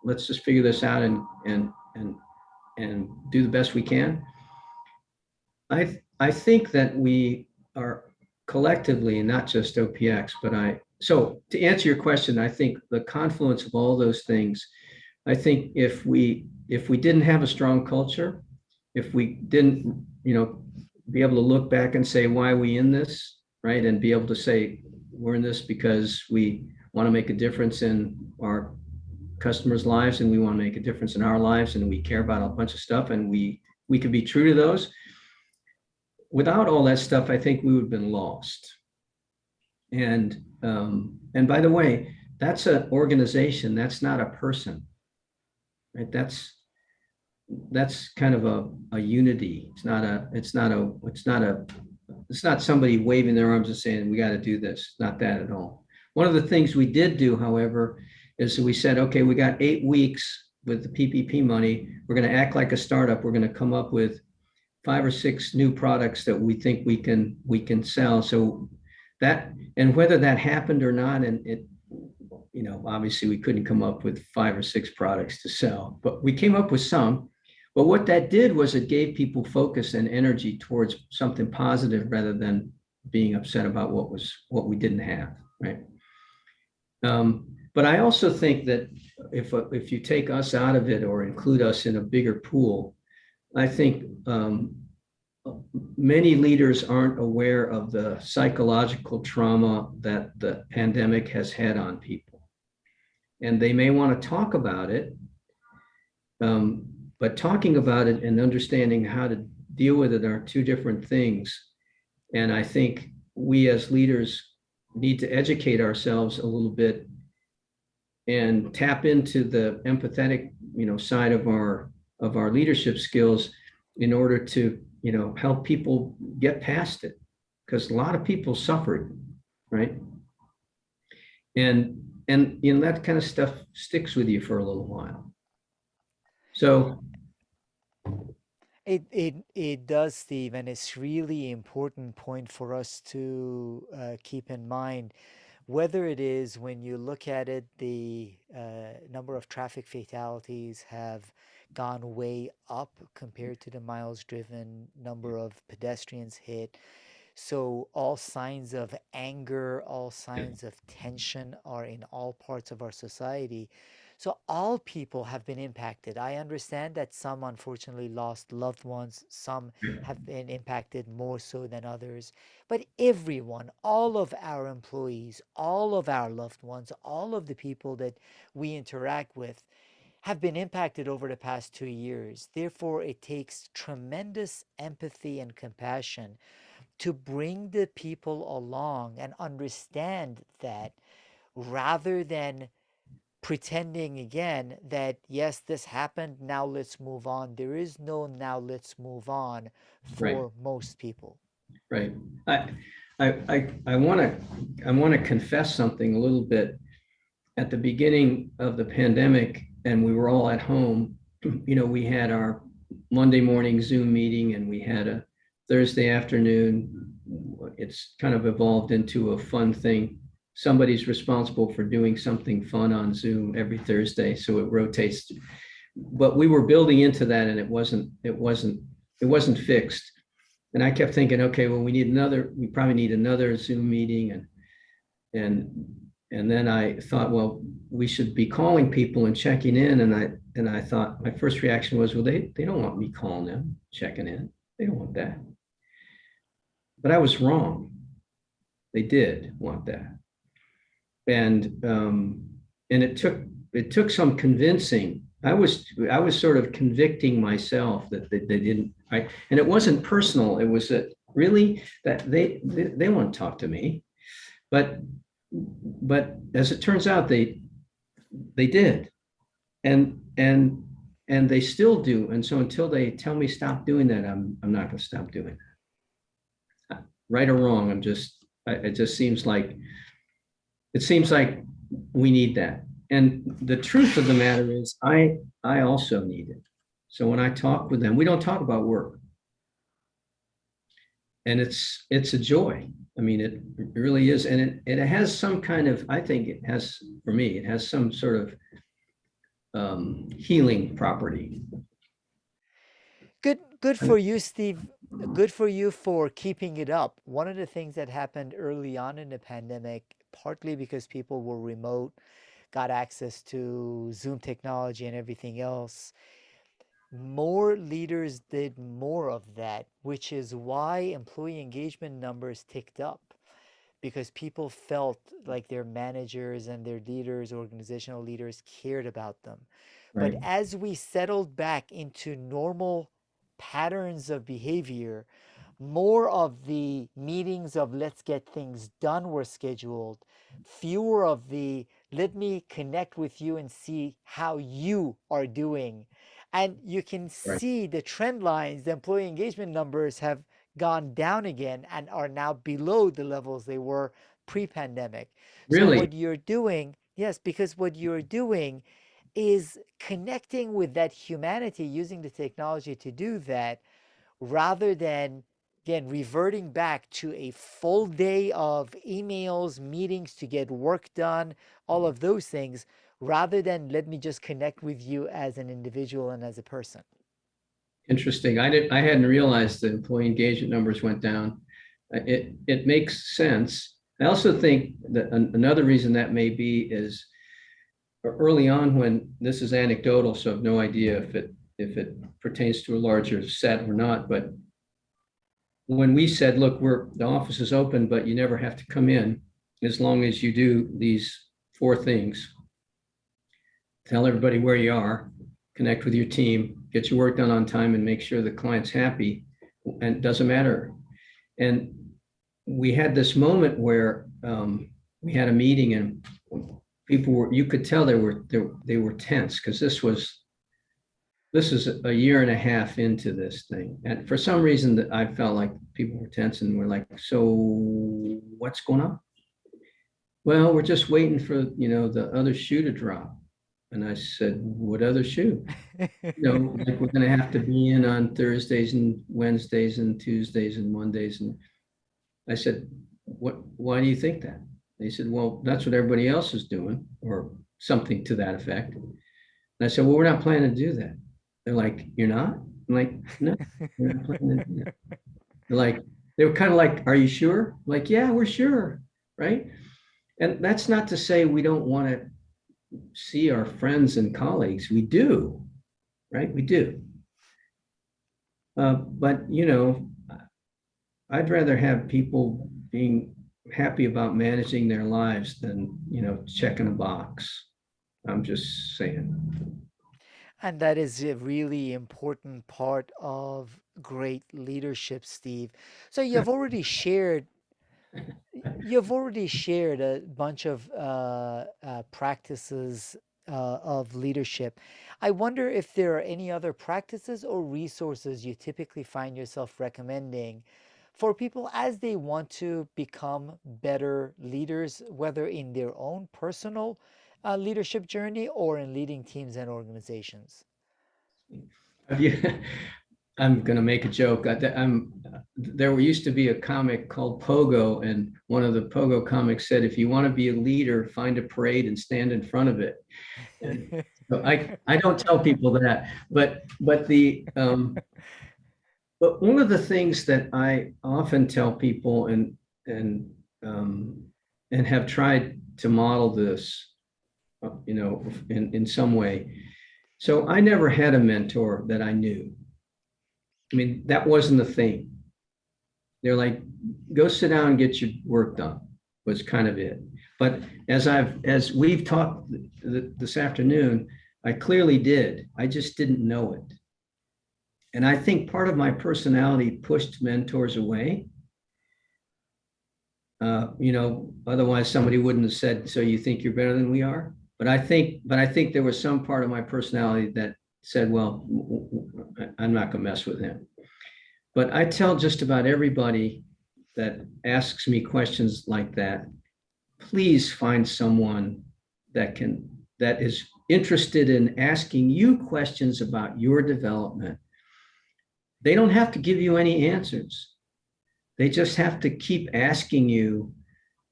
let's just figure this out and do the best we can." I think that we are collectively, not just OPX, so to answer your question, I think the confluence of all those things, I think if we didn't have a strong culture, if we didn't, be able to look back and say, why are we in this, right? And be able to say, we're in this because we want to make a difference in our customers' lives, and we want to make a difference in our lives, and we care about a bunch of stuff, and we could be true to those. Without all that stuff, I think we would have been lost. And by the way, that's an organization. That's not a person, right? That's kind of a unity. It's not somebody waving their arms and saying, we got to do this. Not that at all. One of the things we did do, however, is we said, okay, we got 8 weeks with the PPP money. We're going to act like a startup. We're going to come up with 5 or 6 new products that we think we can sell. So that, and whether that happened or not, and it, obviously we couldn't come up with 5 or 6 products to sell, but we came up with some. But what that did was it gave people focus and energy towards something positive rather than being upset about what we didn't have, right? But I also think that if you take us out of it or include us in a bigger pool, I think many leaders aren't aware of the psychological trauma that the pandemic has had on people. And they may want to talk about it, but talking about it and understanding how to deal with it are 2 different things. And I think we as leaders need to educate ourselves a little bit and tap into the empathetic, side of our leadership skills, in order to, help people get past it, because a lot of people suffered, right? And that kind of stuff sticks with you for a little while. So It does, Steve, and it's really important point for us to keep in mind. Whether it is when you look at it, the number of traffic fatalities have gone way up compared to the miles driven, number of pedestrians hit. So all signs of anger, all signs of tension are in all parts of our society. So all people have been impacted. I understand that some unfortunately lost loved ones, some have been impacted more so than others. But everyone, all of our employees, all of our loved ones, all of the people that we interact with have been impacted over the past 2 years. Therefore, it takes tremendous empathy and compassion to bring the people along and understand that, rather than pretending again that yes, this happened, now let's move on. There is no now let's move on right, for most people. right. I I want to confess something a little bit. At the beginning of the pandemic, and we were all at home, we had our Monday morning Zoom meeting, and we had a Thursday afternoon. It's kind of evolved into a fun thing. Somebody's responsible for doing something fun on Zoom every Thursday, so it rotates. But we were building into that, and it wasn't fixed. And I kept thinking, okay, well, we probably need another Zoom meeting, and and then I thought, well, we should be calling people and checking in. And I thought, my first reaction was, well, they don't want me calling them, checking in. They don't want that. But I was wrong. They did want that. And it took some convincing. I was sort of convicting myself that they didn't. And it wasn't personal. It was that really that they want to talk to me. But as it turns out, they did, and they still do. And so until they tell me stop doing that, I'm not going to stop doing that. Right or wrong, it just seems like we need that. And the truth of the matter is, I also need it. So when I talk with them, we don't talk about work, and it's a joy. I mean, it really is. And it has some kind of, I think it has, for me, it has some sort of healing property. Good for you, Steve. Good for you for keeping it up. One of the things that happened early on in the pandemic, partly because people were remote, got access to Zoom technology and everything else, more leaders did more of that, which is why employee engagement numbers ticked up, because people felt like their managers and their leaders, organizational leaders, cared about them. But Right, as we settled back into normal patterns of behavior, more of the meetings of let's get things done were scheduled, fewer of the let me connect with you and see how you are doing. And you can right. see the trend lines, the employee engagement numbers have gone down again and are now below the levels they were pre-pandemic. So Really, what you're doing, yes, because what you're doing is connecting with that humanity, using the technology to do that, rather than, again, reverting back to a full day of emails, meetings to get work done, all of those things, rather than let me just connect with you as an individual and as a person. interesting. I hadn't realized that employee engagement numbers went down. It makes sense. I also think that another reason that may be is early on, when this is anecdotal, so I have no idea if it pertains to a larger set or not. But when we said, look, the office is open, but you never have to come in as long as you do these 4 things: tell everybody where you are, connect with your team, get your work done on time, and make sure the client's happy. And it doesn't matter. And we had this moment where we had a meeting, and you could tell they were tense, because this is a year and a half into this thing. And for some reason that I felt like people were tense and were like, so what's going on? Well, we're just waiting for, the other shoe to drop. And I said, what other shoe? Like we're going to have to be in on Thursdays and Wednesdays and Tuesdays and Mondays. And I said, why do you think that? They said, well, that's what everybody else is doing, or something to that effect. And I said, well, we're not planning to do that. They're like, you're not? I'm like, no, we're not planning to do that. They were kind of like, are you sure? I'm like, yeah, we're sure. Right. And that's not to say we don't want to see our friends and colleagues. We do, right? We do. But, I'd rather have people being happy about managing their lives than, checking a box. I'm just saying. And that is a really important part of great leadership, Steve. So you've already shared a bunch of practices of leadership. I wonder if there are any other practices or resources you typically find yourself recommending for people as they want to become better leaders, whether in their own personal leadership journey or in leading teams and organizations. Have you, I'm going to make a joke. There used to be a comic called Pogo, and one of the Pogo comics said, if you want to be a leader, find a parade and stand in front of it. And so I don't tell people that, but one of the things that I often tell people, and um, and have tried to model this, in some way. So I never had a mentor that I knew. I mean, that wasn't the thing. They're like, go sit down and get your work done, was kind of it. But as we've talked this afternoon, I clearly did. I just didn't know it. And I think part of my personality pushed mentors away. Otherwise somebody wouldn't have said, so you think you're better than we are? But I think there was some part of my personality that said, well, I'm not going to mess with him. But I tell just about everybody that asks me questions like that, please find someone that is interested in asking you questions about your development. They don't have to give you any answers. They just have to keep asking you,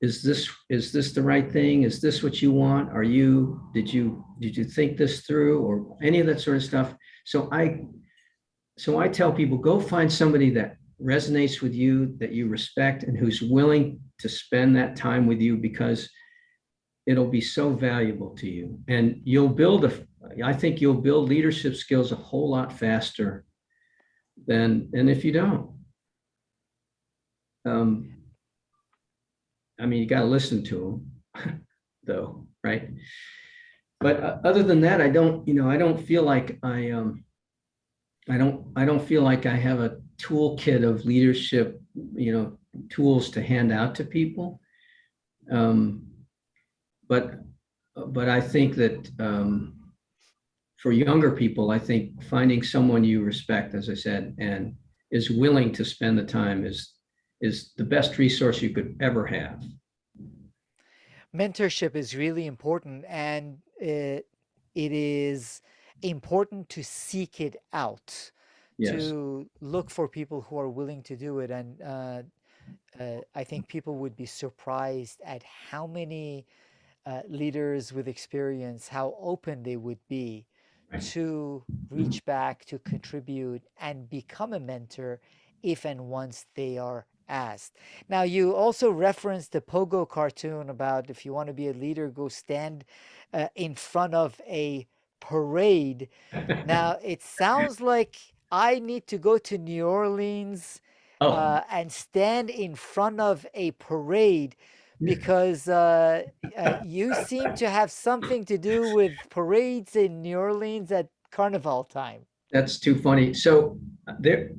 is this the right thing? Is this what you want? Did you think this through, or any of that sort of stuff? So I tell people, go find somebody that resonates with you, that you respect, and who's willing to spend that time with you, because it'll be so valuable to you. And I think you'll build leadership skills a whole lot faster than if you don't. I mean, you got to listen to them, though, right? But other than that, I don't feel like I don't feel like I have a toolkit of leadership, tools to hand out to people. But I think that for younger people, I think finding someone you respect, as I said, and is willing to spend the time is the best resource you could ever have. Mentorship is really important, and it is important to seek it out, Yes. to look for people who are willing to do it. And I think people would be surprised at how many leaders with experience, how open they would be Right. to reach back, to contribute, and become a mentor if and once they are asked. Now, you also referenced the Pogo cartoon about if you want to be a leader, go stand in front of a parade. Now, it sounds like I need to go to New Orleans Oh, and stand in front of a parade because you seem to have something to do with parades in New Orleans at carnival time. that's too funny. So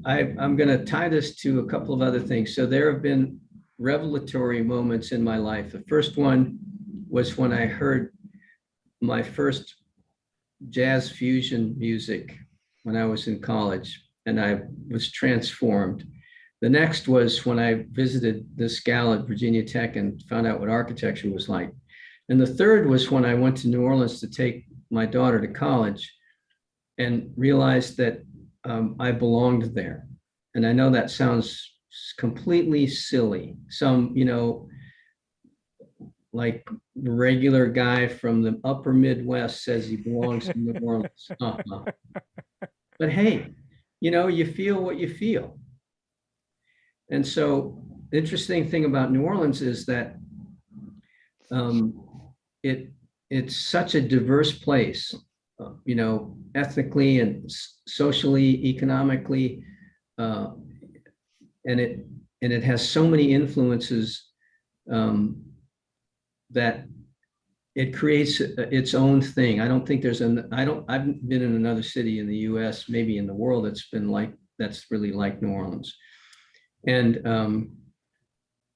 I'm going to tie this to a couple of other things. So there have been revelatory moments in my life. The first one was when I heard my first jazz fusion music when I was in college, and I was transformed. The next was when I visited this gal at Virginia Tech and found out what architecture was like. And the third was when I went to New Orleans to take my daughter to college and realized that I belonged there. And I know that sounds completely silly. Some, like regular guy from the upper Midwest says he belongs in New Orleans. Uh-huh. But hey, you feel what you feel. And so the interesting thing about New Orleans is that um, it's such a diverse place, ethnically and socially, economically, uh, and it has so many influences um, that it creates its own thing. I don't think I've been in another city in the US, maybe in the world, that's really like New Orleans. And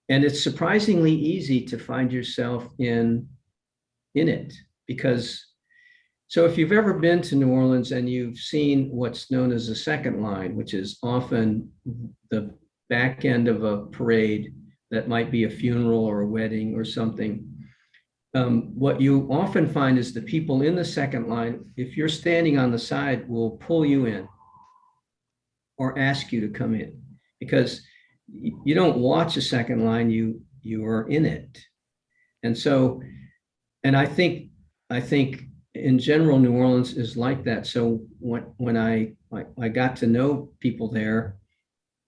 it's surprisingly easy to find yourself in it, because so if you've ever been to New Orleans and you've seen what's known as a second line, which is often the back end of a parade that might be a funeral or a wedding or something, what you often find is the people in the second line, if you're standing on the side, will pull you in or ask you to come in, because you don't watch a second line, you are in it. And so, and I think in general, New Orleans is like that. So when I got to know people there,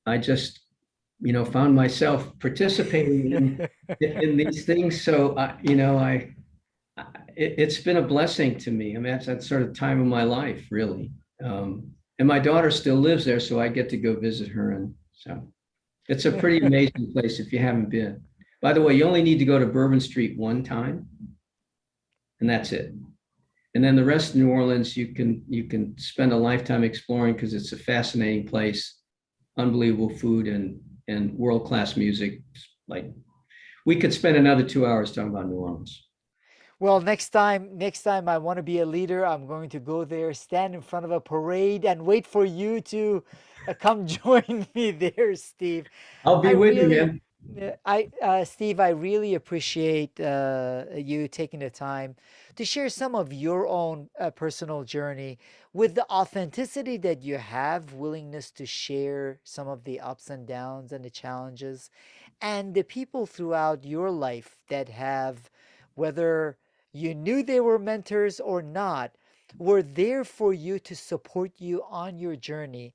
I just found myself participating in these things. So it's been a blessing to me. I mean, that's that sort of time of my life, really. And my daughter still lives there, so I get to go visit her, and so it's a pretty amazing place if you haven't been. By the way, you only need to go to Bourbon Street one time, and that's it. And then the rest of New Orleans, you can spend a lifetime exploring, because it's a fascinating place, unbelievable food and world-class music. Like, we could spend another 2 hours talking about New Orleans. Well, next time I want to be a leader, I'm going to go there, stand in front of a parade, and wait for you to come join me there, Steve. I'll I be with you, really, man. Steve, I really appreciate you taking the time to share some of your own personal journey with the authenticity that you have, willingness to share some of the ups and downs and the challenges, and the people throughout your life that have, whether you knew they were mentors or not, were there for you to support you on your journey.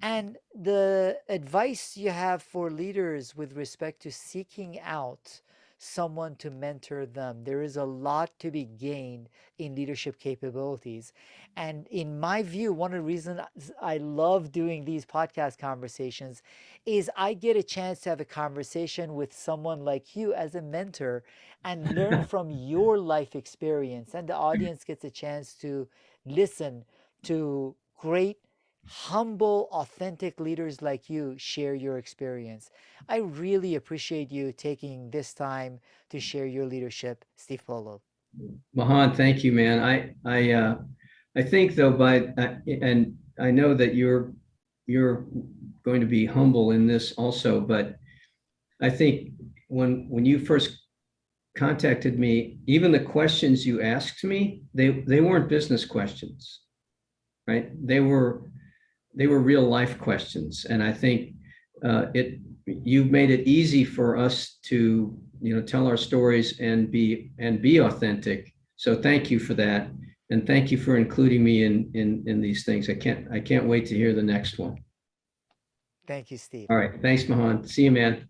And the advice you have for leaders with respect to seeking out someone to mentor them. There is a lot to be gained in leadership capabilities. And in my view, one of the reasons I love doing these podcast conversations is I get a chance to have a conversation with someone like you as a mentor and learn from your life experience. And the audience gets a chance to listen to great, humble, authentic leaders like you share your experience. I really appreciate you taking this time to share your leadership, Steve Polo. Mahan, thank you, man. I think though, and I know that you're going to be humble in this also, but I think when you first contacted me, even the questions you asked me, they weren't business questions, right? They were real life questions, and I think it you've made it easy for us to tell our stories and be authentic. So thank you for that, and thank you for including me in these things. I can't wait to hear the next one. Thank you, Steve. All right, thanks, Mahan. See you, man.